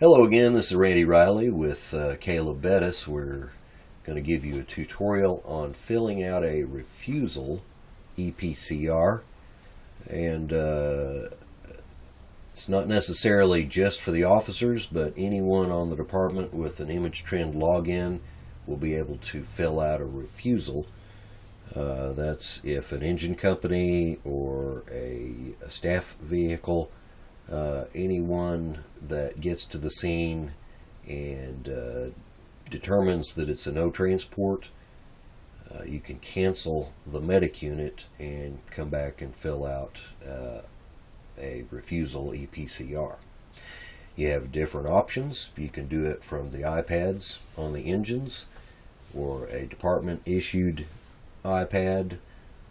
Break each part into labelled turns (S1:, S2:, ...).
S1: Hello again, this is Randy Riley with Caleb Bettis. We're going to give you a tutorial on filling out a refusal ePCR. And it's not necessarily just for the officers, but anyone on the department with an ImageTrend login will be able to fill out a refusal. That's if an engine company or a staff vehicle, anyone that gets to the scene and determines that it's a no transport, you can cancel the medic unit and come back and fill out a refusal ePCR. You have different options. You can do it from the iPads on the engines or a department issued iPad,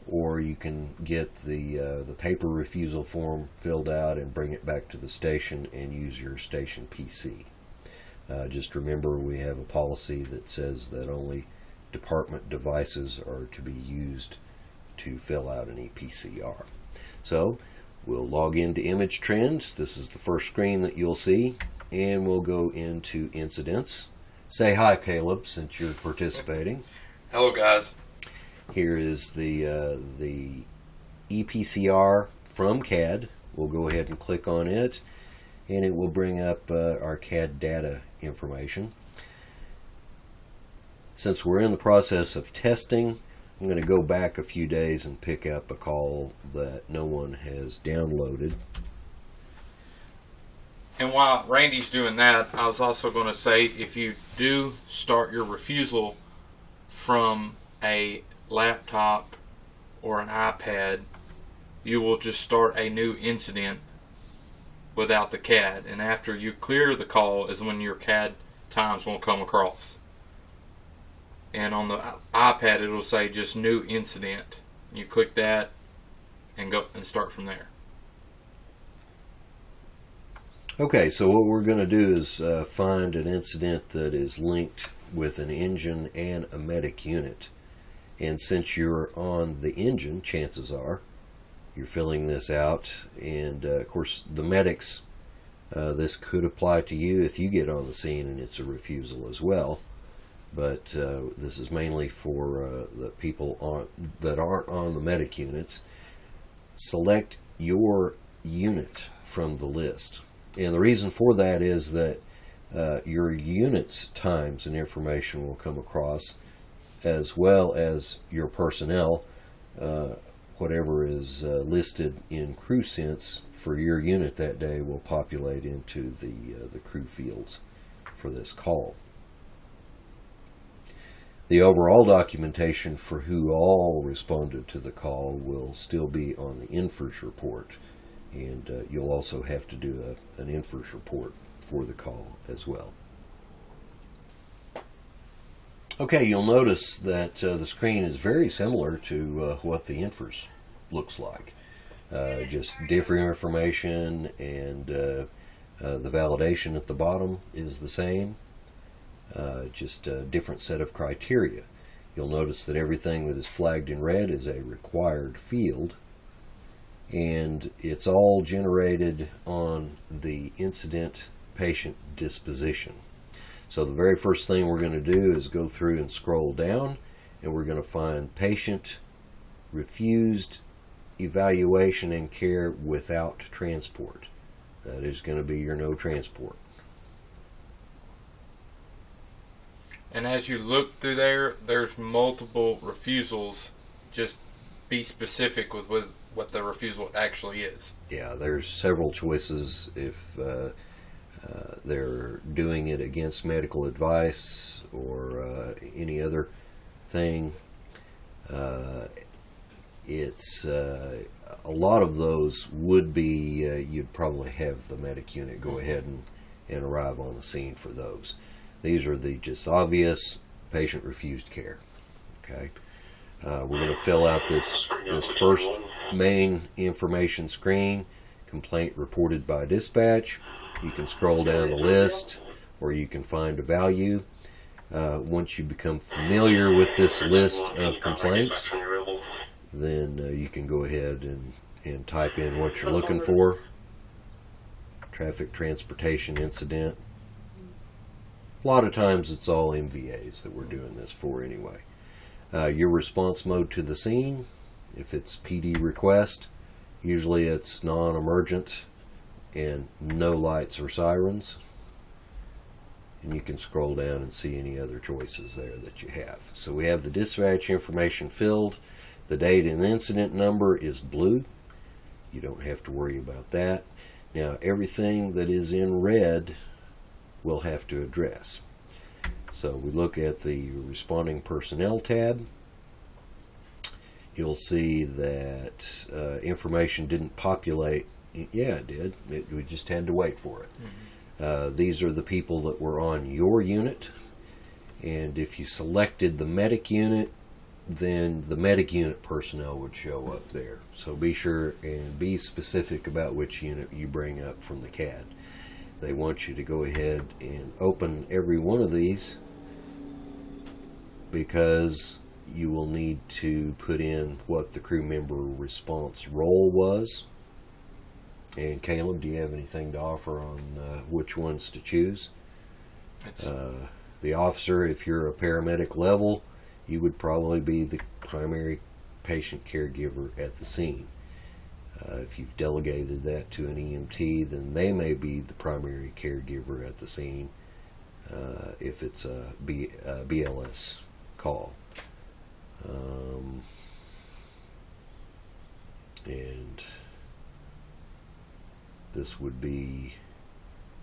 S1: or you can get the paper refusal form filled out and bring it back to the station and use your station PC. Just remember, we have a policy that says that only department devices are to be used to fill out an ePCR. So we'll log into ImageTrend. This is the first screen that you'll see, and we'll go into incidents. Say hi, Caleb, since you're participating.
S2: Hello, guys.
S1: Here is the ePCR from CAD. We'll go ahead and click on it, and it will bring up our CAD data information. Since we're in the process of testing, I'm going to go back a few days and pick up a call that no one has downloaded.
S2: And while Randy's doing that, I was also going to say, if you do start your refusal from a laptop or an iPad, you will just start a new incident without the CAD, and after you clear the call is when your CAD times won't come across. And on the iPad it'll say just new incident. You click that and go and start from there.
S1: Okay, so what we're going to do is find an incident that is linked with an engine and a medic unit. And since you're on the engine, chances are you're filling this out. And of course, the medics, this could apply to you if you get on the scene and it's a refusal as well. But this is mainly for the people that aren't on the medic units. Select your unit from the list. And the reason for that is that your unit's times and information will come across, as well as your personnel. Whatever is listed in crew sense for your unit that day will populate into the crew fields for this call. The overall documentation for who all responded to the call will still be on the InFIRS report, and you'll also have to do an InFIRS report for the call as well. Okay, you'll notice that the screen is very similar to what the InFIRS looks like. Just different information, and the validation at the bottom is the same. Just a different set of criteria. You'll notice that everything that is flagged in red is a required field, and it's all generated on the incident patient disposition. So the very first thing we're going to do is go through and scroll down, and we're going to find patient refused evaluation and care without transport. That is going to be your no transport.
S2: And as you look through there's multiple refusals. Just be specific with what the refusal actually is.
S1: Yeah, there's several choices. If they're doing it against medical advice or any other thing, it's a lot of those would be you'd probably have the medic unit go ahead and arrive on the scene for those. These are the just obvious patient refused care. Okay, we're going to fill out this first main information screen. Complaint reported by dispatch. You can scroll down the list, or you can find a value. Once you become familiar with this list of complaints, then you can go ahead and type in what you're looking for. Traffic transportation incident, A lot of times it's all MVAs that we're doing this for anyway. Your response mode to the scene, if it's PD request, usually it's non-emergent and no lights or sirens. And you can scroll down and see any other choices there that you have. So we have the dispatch information filled. The date and incident number is blue. You don't have to worry about that. Now everything that is in red we'll have to address. So we look at the responding personnel tab. You'll see that information didn't populate. Yeah, it did. We just had to wait for it. These are the people that were on your unit, and if you selected the medic unit, then the medic unit personnel would show up there. So be sure and be specific about which unit you bring up from the CAD. They want you to go ahead and open every one of these because you will need to put in what the crew member response role was. And Caleb, do you have anything to offer on which ones to choose? The officer, if you're a paramedic level, you would probably be the primary patient caregiver at the scene. If you've delegated that to an EMT, then they may be the primary caregiver at the scene if it's a BLS call. And this would be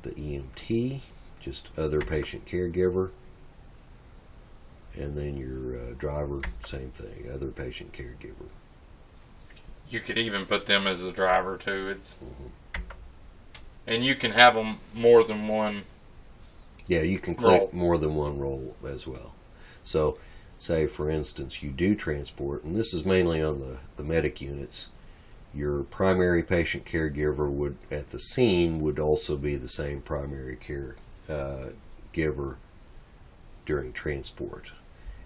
S1: the EMT, just other patient caregiver. And then your driver, same thing, other patient caregiver.
S2: You could even put them as a driver too. It's and you can have them more than one.
S1: Yeah, you can click
S2: role.
S1: More than one role as well. So, say for instance you do transport, and this is mainly on the medic units. Your primary patient caregiver would at the scene would also be the same primary care giver during transport.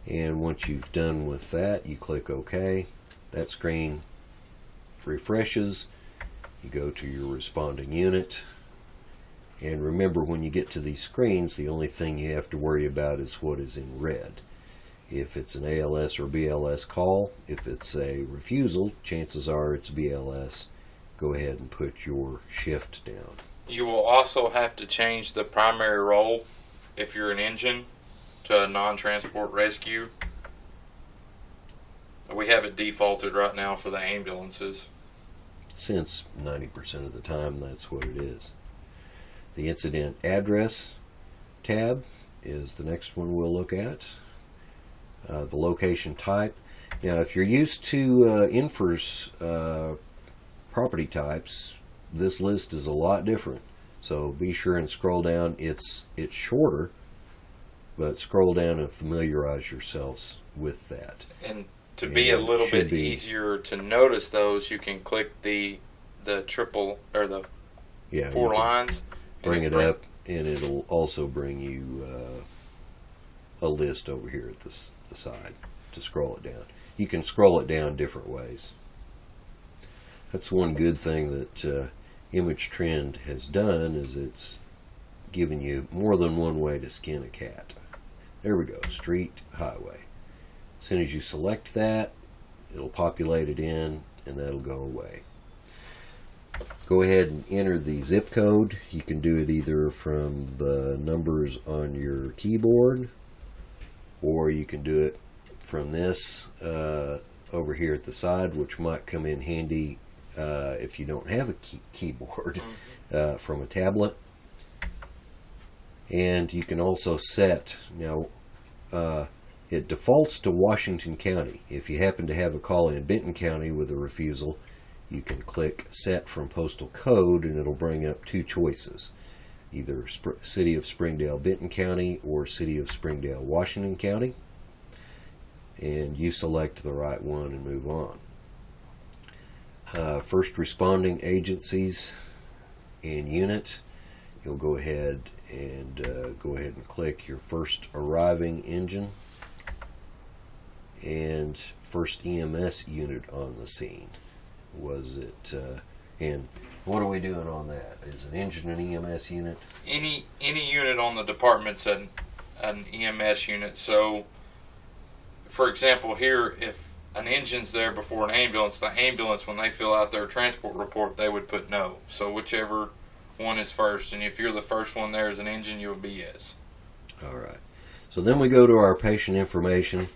S1: And once you've done with that, you click OK. That screen refreshes. You go to your responding unit. And remember, when you get to these screens, the only thing you have to worry about is what is in red. If it's an ALS or BLS call, if it's a refusal, chances are it's BLS. Go ahead and put your shift down.
S2: You will also have to change the primary role if you're an engine to a non-transport rescue. We have it defaulted right now for the ambulances.
S1: Since 90% of the time that's what it is. The incident address tab is the next one we'll look at. The location type. Now if you're used to INFR's property types, this list is a lot different. So be sure and scroll down. It's shorter, but scroll down and familiarize yourselves with that.
S2: And to be a little bit easier to notice those, you can click the triple or the 4 lines.
S1: Bring it up, and it'll also bring you a list over here at the side to scroll it down. You can scroll it down different ways. That's one good thing that ImageTrend has done, is it's given you more than one way to skin a cat. There we go, street, highway. As soon as you select that, it'll populate it in, and that'll go away. Go ahead and enter the zip code. You can do it either from the numbers on your keyboard, or you can do it from this over here at the side, which might come in handy if you don't have a keyboard from a tablet. And you can also set, now it defaults to Washington County. If you happen to have a call in Benton County with a refusal, you can click set from postal code, and it'll bring up 2 choices, either City of Springdale, Benton County, or City of Springdale, Washington County. And you select the right one and move on. First responding agencies and unit, you'll go ahead and click your first arriving engine and first EMS unit on the scene. Was it and what are we doing on that? Is an engine an EMS unit?
S2: Any unit on the department's an an EMS unit. So, for example, here, if an engine's there before an ambulance, the ambulance, when they fill out their transport report, they would put no. So whichever one is first, and if you're the first one there as an engine, you would be yes.
S1: All right. So then we go to our patient information,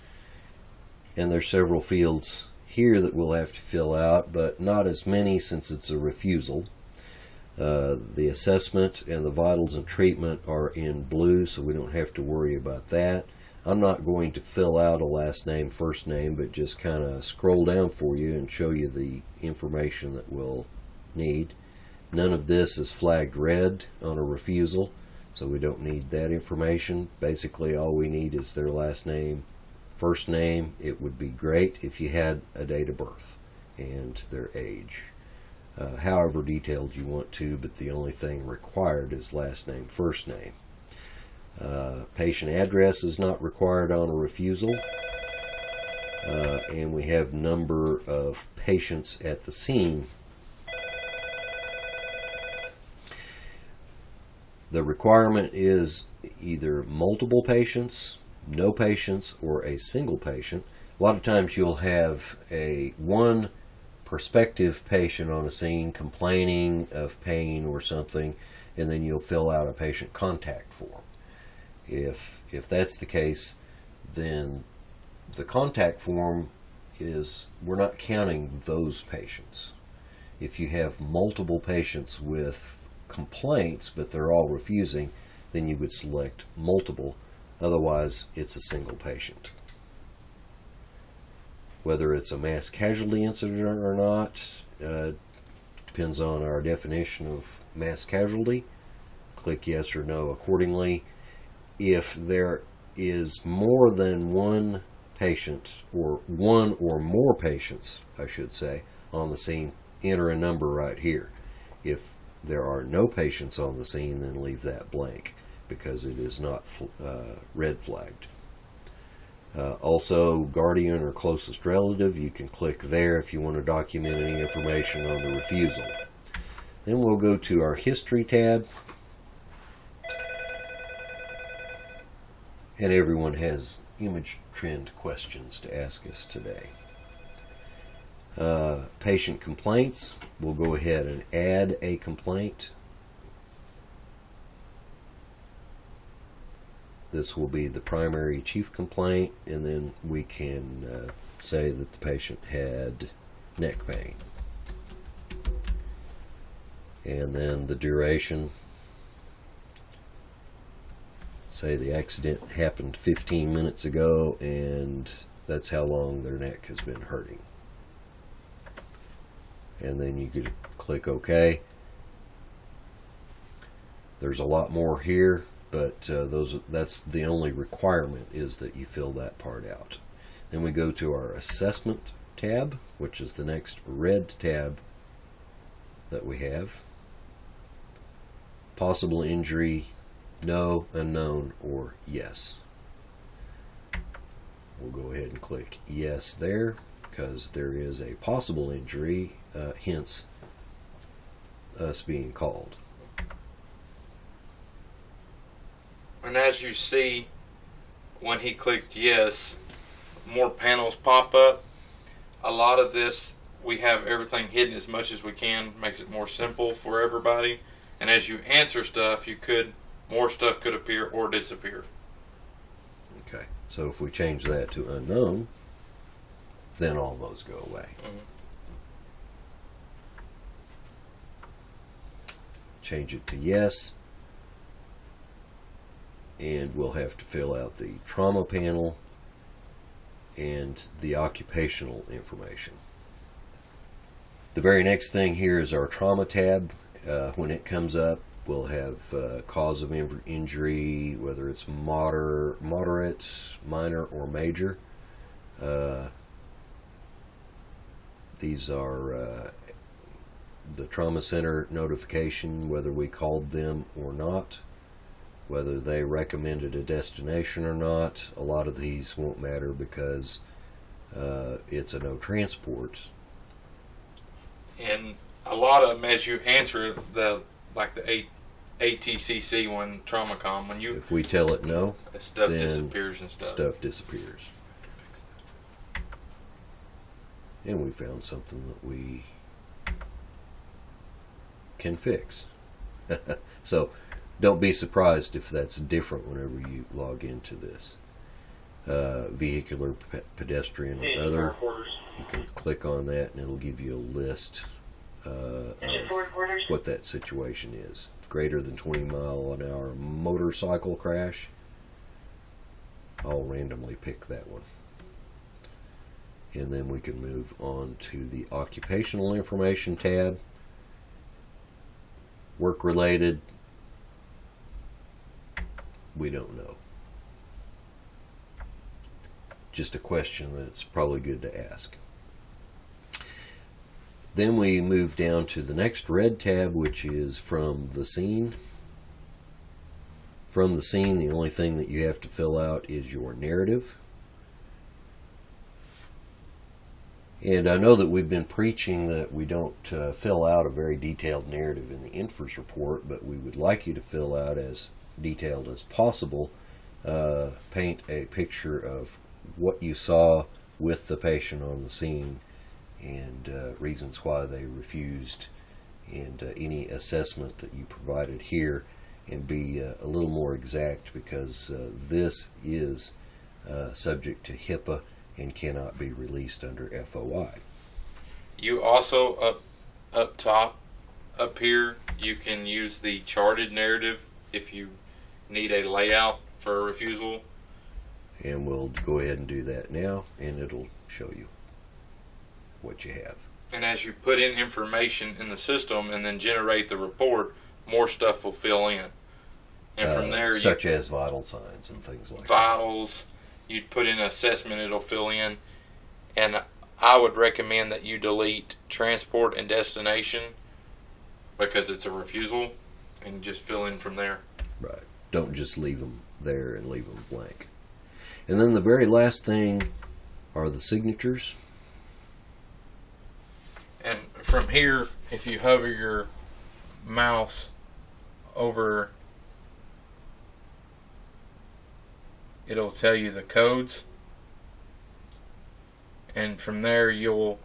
S1: and there's several fields here that we'll have to fill out, but not as many since it's a refusal. The assessment and the vitals and treatment are in blue, so we don't have to worry about that. I'm not going to fill out a last name, first name, but just kind of scroll down for you and show you the information that we'll need. None of this is flagged red on a refusal, so we don't need that information. Basically, all we need is their last name, first name. It would be great if you had a date of birth and their age. However detailed you want to, but the only thing required is last name, first name. Patient address is not required on a refusal. And we have number of patients at the scene. The requirement is either multiple patients, no patients, or a single patient. A lot of times you'll have one prospective patient on a scene complaining of pain or something, and then you'll fill out a patient contact form. If that's the case, then the contact form is, we're not counting those patients. If you have multiple patients with complaints, but they're all refusing, then you would select multiple. Otherwise, it's a single patient. Whether it's a mass casualty incident or not depends on our definition of mass casualty. Click yes or no accordingly. If there is more than one patient, or one or more patients, I should say, on the scene, enter a number right here. If there are no patients on the scene, then leave that blank because it is not red flagged. Also, guardian or closest relative, you can click there if you want to document any information on the refusal. Then we'll go to our history tab. And everyone has ImageTrend questions to ask us today. Patient complaints, we'll go ahead and add a complaint. This will be the primary chief complaint, and then we can say that the patient had neck pain. And then the duration. Say the accident happened 15 minutes ago, and that's how long their neck has been hurting. And then you could click OK. There's a lot more here, but that's the only requirement, is that you fill that part out. Then we go to our assessment tab, which is the next red tab that we have. Possible injury, no, unknown, or yes. We'll go ahead and click yes there, because there is a possible injury, hence us being called.
S2: And as you see, when he clicked yes, more panels pop up. A lot of this, we have everything hidden as much as we can, makes it more simple for everybody. And as you answer stuff, more stuff could appear or disappear.
S1: Okay, so if we change that to unknown, then all those go away.
S2: Mm-hmm.
S1: Change it to yes, and we'll have to fill out the trauma panel and the occupational information. The very next thing here is our trauma tab. When it comes up, we'll have cause of injury, whether it's moderate, minor, or major. These are the trauma center notification, whether we called them or not, whether they recommended a destination or not. A lot of these won't matter because it's a no transport.
S2: And a lot of them, as you answer, like the ATCC one, TraumaCom. When you
S1: If we tell it no,
S2: stuff
S1: then
S2: disappears and stuff.
S1: stuff disappears. And we found something that we can fix. So don't be surprised if that's different whenever you log into this. Vehicular, pedestrian, or other. You can click on that and it'll give you a list of what that situation is. Greater than 20-mile-an-hour motorcycle crash. I'll randomly pick that one. And then we can move on to the occupational information tab. Work related, we don't know. Just a question that's probably good to ask. Then we move down to the next red tab, which is from the scene. From the scene, the only thing that you have to fill out is your narrative. And I know that we've been preaching that we don't fill out a very detailed narrative in the INFRS report, but we would like you to fill out as detailed as possible. Paint a picture of what you saw with the patient on the scene and reasons why they refused, and any assessment that you provided here, and be a little more exact, because this is subject to HIPAA and cannot be released under FOI.
S2: You also, up top, up here, you can use the charted narrative if you need a layout for a refusal.
S1: And we'll go ahead and do that now, and it'll show you what you have.
S2: And as you put in information in the system and then generate the report, more stuff will fill in. And from there,
S1: such as vital signs and things like
S2: vitals, you'd put in an assessment, it'll fill in. And I would recommend that you delete transport and destination because it's a refusal, and just fill in from there.
S1: Right. Don't just leave them there and leave them blank. And then the very last thing are the signatures.
S2: And from here, if you hover your mouse over, it'll tell you the codes. And from there, you'll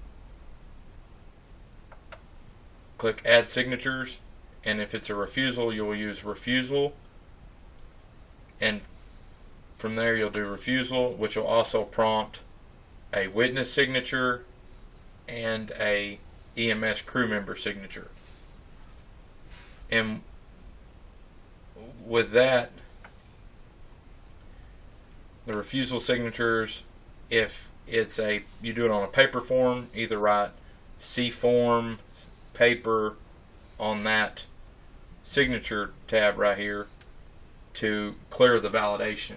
S2: click Add Signatures. And if it's a refusal, you'll use refusal. And from there, you'll do refusal, which will also prompt a witness signature and a EMS crew member signature. And with that, the refusal signatures, if it's you do it on a paper form, either write C form paper on that signature tab right here to clear the validation.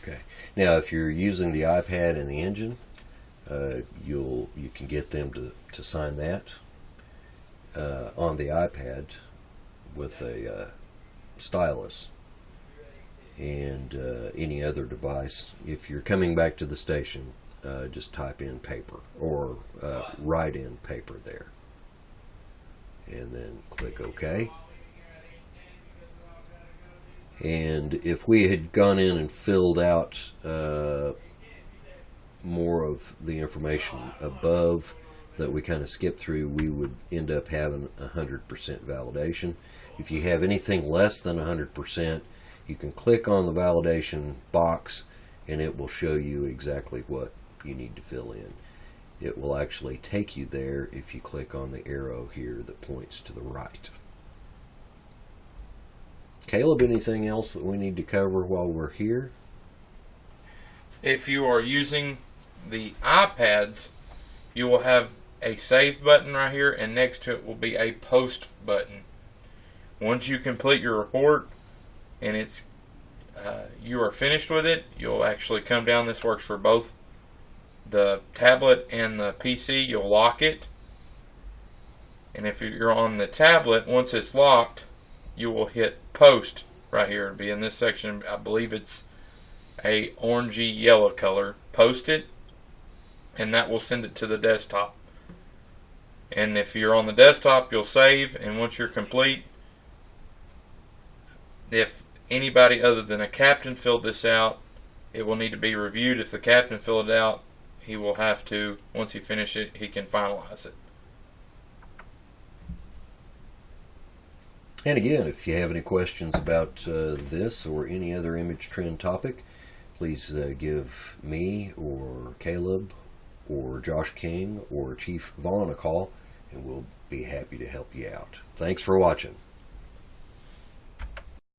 S1: Okay. Now, if you're using the iPad and the engine, you can get them to sign that on the iPad with a stylus, and any other device. If you're coming back to the station, just type in paper or write in paper there, and then click OK. And if we had gone in and filled out more of the information above that we kind of skipped through, we would end up having 100% validation. If you have anything less than 100%, you can click on the validation box and it will show you exactly what you need to fill in. It will actually take you there if you click on the arrow here that points to the right. Caleb, anything else that we need to cover while we're here?
S2: If you are using the iPads, you will have a save button right here, and next to it will be a post button. Once you complete your report and you are finished with it, you'll actually come down. This works for both the tablet and the PC. You'll lock it, and if you're on the tablet, once it's locked, you will hit post right here. It'll be in this section. I believe it's a orangey yellow color. Post it, and that will send it to the desktop. And if you're on the desktop, you'll save, and once you're complete, If anybody other than a captain filled this out, it will need to be reviewed. If the captain filled it out, he will have to, once he finishes it, he can finalize it.
S1: And again, if you have any questions about this or any other ImageTrend topic, please give me or Caleb or Josh King or Chief Vaughn a call, and we'll be happy to help you out. Thanks for watching.